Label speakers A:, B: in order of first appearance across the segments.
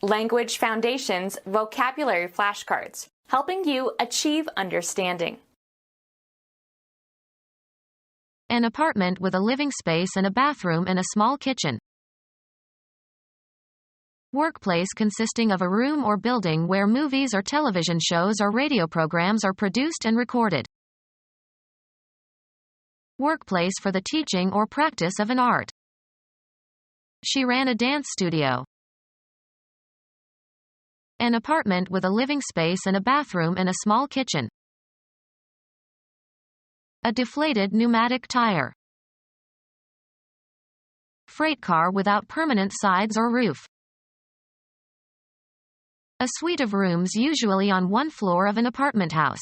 A: Language Foundations Vocabulary Flashcards, helping you achieve understanding.
B: An apartment with a living space and a bathroom and a small kitchen. Workplace consisting of a room or building where movies or television shows or radio programs are produced and recorded. Workplace for the teaching or practice of an art. She ran a dance studio. An apartment with a living space and a bathroom and a small kitchen. A deflated pneumatic tire. Freight car without permanent sides or roof. A suite of rooms usually on one floor of an apartment house.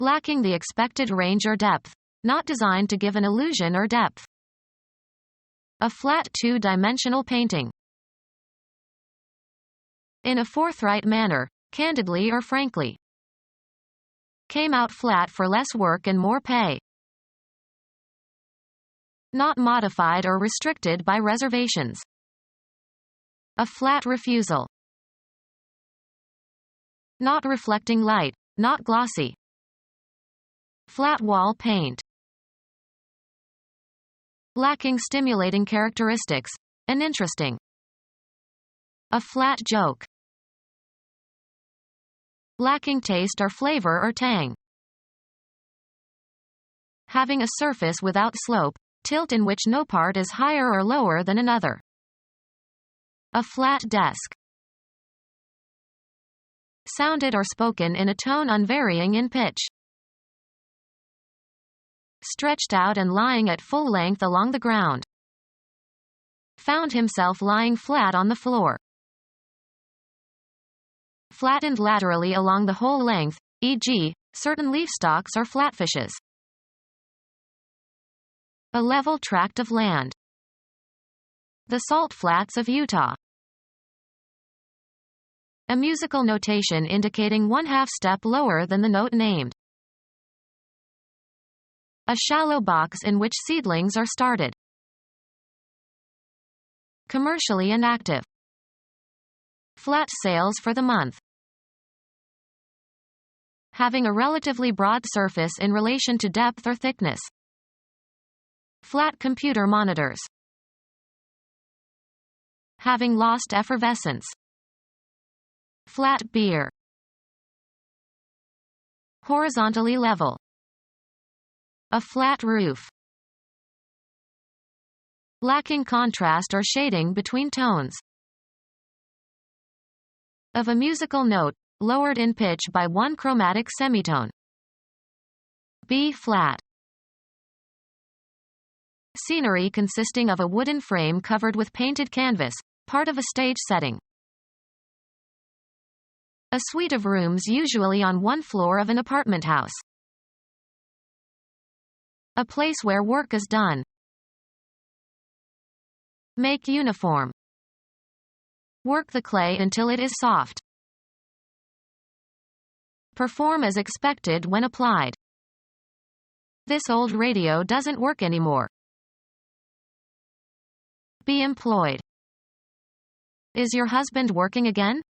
B: Lacking the expected range or depth. Not designed to give an illusion or depth. A flat two-dimensional painting. In a forthright manner, candidly or frankly. Came out flat for less work and more pay. Not modified or restricted by reservations. A flat refusal. Not reflecting light, not glossy. Flat wall paint. Lacking stimulating characteristics, and interesting. A flat joke. Lacking taste or flavor or tang. Having a surface without slope, tilt in which no part is higher or lower than another. A flat desk. Sounded or spoken in a tone unvarying in pitch. Stretched out and lying at full length along the ground. Found himself lying flat on the floor. Flattened laterally along the whole length, e.g., certain leaf stalks or flatfishes. A level tract of land. The salt flats of Utah. A musical notation indicating 1/2 step lower than the note named. A shallow box in which seedlings are started. Commercially inactive. Flat sales for the month. Having a relatively broad surface in relation to depth or thickness. Flat computer monitors. Having lost effervescence. Flat beer. Horizontally level. A flat roof. Lacking contrast or shading between tones. Of a musical note, lowered in pitch by one chromatic semitone. B flat. Scenery consisting of a wooden frame covered with painted canvas, part of a stage setting. A suite of rooms usually on one floor of an apartment house. A place where work is done. Make uniform. Work the clay until it is soft. Perform as expected when applied. This old radio doesn't work anymore. Be employed. Is your husband working again?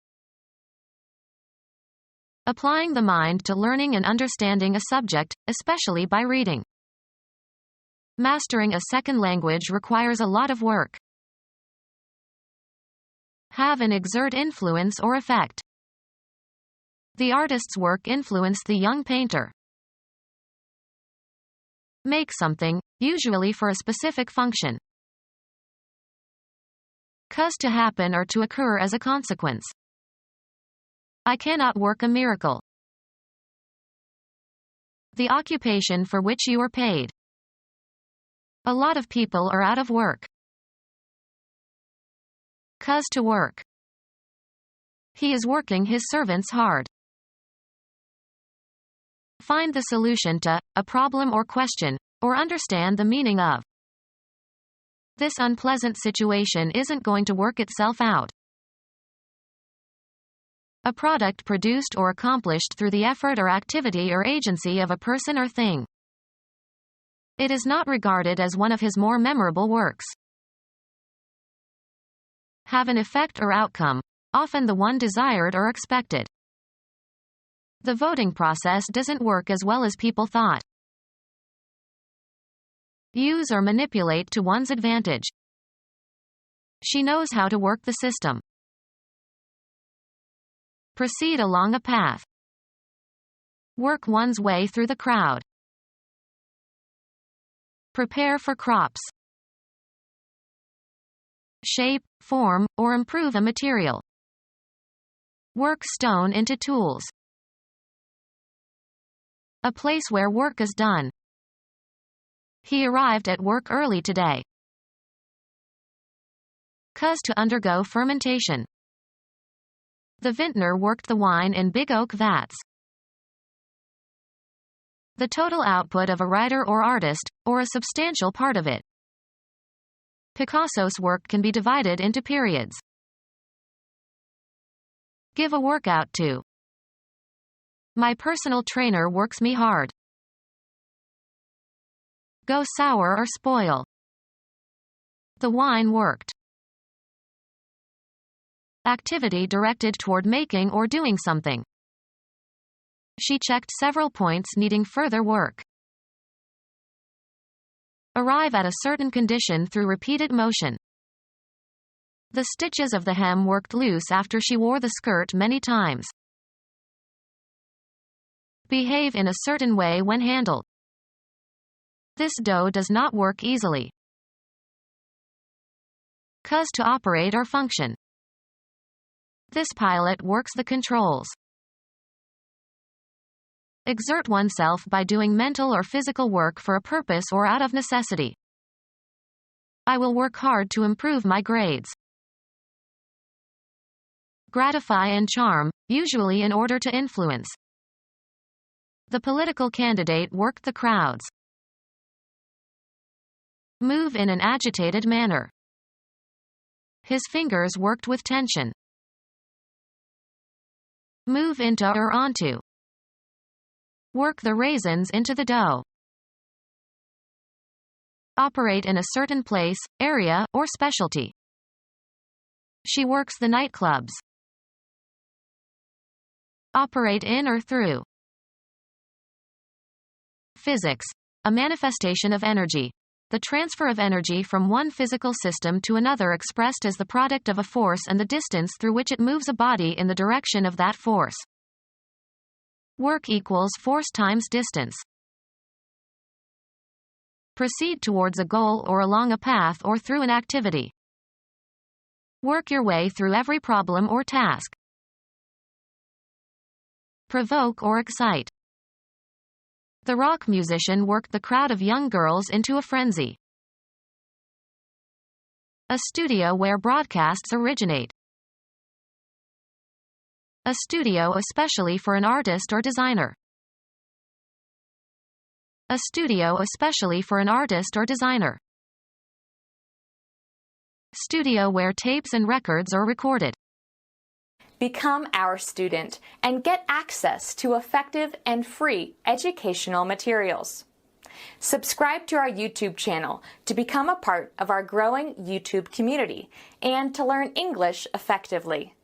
B: Applying the mind to learning and understanding a subject, especially by reading. Mastering a second language requires a lot of work. Have and exert influence or effect. The artist's work influenced the young painter. Make something, usually for a specific function. Cause to happen or to occur as a consequence. I cannot work a miracle. The occupation for which you are paid. A lot of people are out of work. Cause to work. He is working his servants hard. Find the solution to a problem or question, or understand the meaning of. This unpleasant situation isn't going to work itself out. A product produced or accomplished through the effort or activity or agency of a person or thing. It is not regarded as one of his more memorable works. have an effect or outcome, often the one desired or expected. The voting process doesn't work as well as people thought. Use or manipulate to one's advantage. She knows how to work the system. Proceed along a path. Work one's way through the crowd. Prepare for crops. Shape, form, or improve a material. Work stone into tools. A place where work is done. He arrived at work early today. Cause to undergo fermentation. The vintner worked the wine in big oak vats. The total output of a writer or artist, or a substantial part of it. Picasso's work can be divided into periods. Give a workout to. My personal trainer works me hard. Go sour or spoil. The wine worked. Activity directed toward making or doing something. She checked several points needing further work. Arrive at a certain condition through repeated motion. The stitches of the hem worked loose after she wore the skirt many times. Behave in a certain way when handled. This dough does not work easily. Cause to operate or function. This pilot works the controls. Exert oneself by doing mental or physical work for a purpose or out of necessity. I will work hard to improve my grades. Gratify and charm, usually in order to influence. The political candidate worked the crowds. Move in an agitated manner. His fingers worked with tension. Move into or onto. Work the raisins into the dough. Operate in a certain place, area, or specialty. She works the nightclubs. Operate in or through. Physics. A manifestation of energy. The transfer of energy from one physical system to another expressed as the product of a force and the distance through which it moves a body in the direction of that force. Work equals force times distance. Proceed towards a goal or along a path or through an activity. Work your way through every problem or task. Provoke or excite. The rock musician worked the crowd of young girls into a frenzy. A studio where broadcasts originate. A studio especially for an artist or designer. A studio especially for an artist or designer. Studio where tapes and records are recorded.
A: Become our student and get access to effective and free educational materials. Subscribe to our YouTube channel to become a part of our growing YouTube community and to learn English effectively.